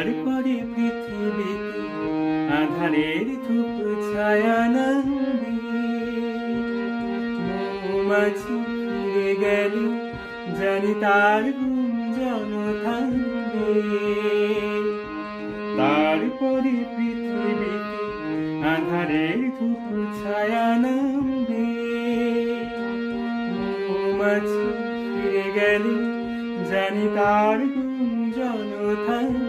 তারপরে পৃথিবীতে আধারের ধূপ ছায়া নামবে, মৌমাছি ফিরে গেলে জানি তার গুঞ্জন থামবে। তারপরে পৃথিবীতে আধারের ধূপ ছায়া নামবে, মৌমাছি ফিরে গেলে জানি তার গুঞ্জন থামবে।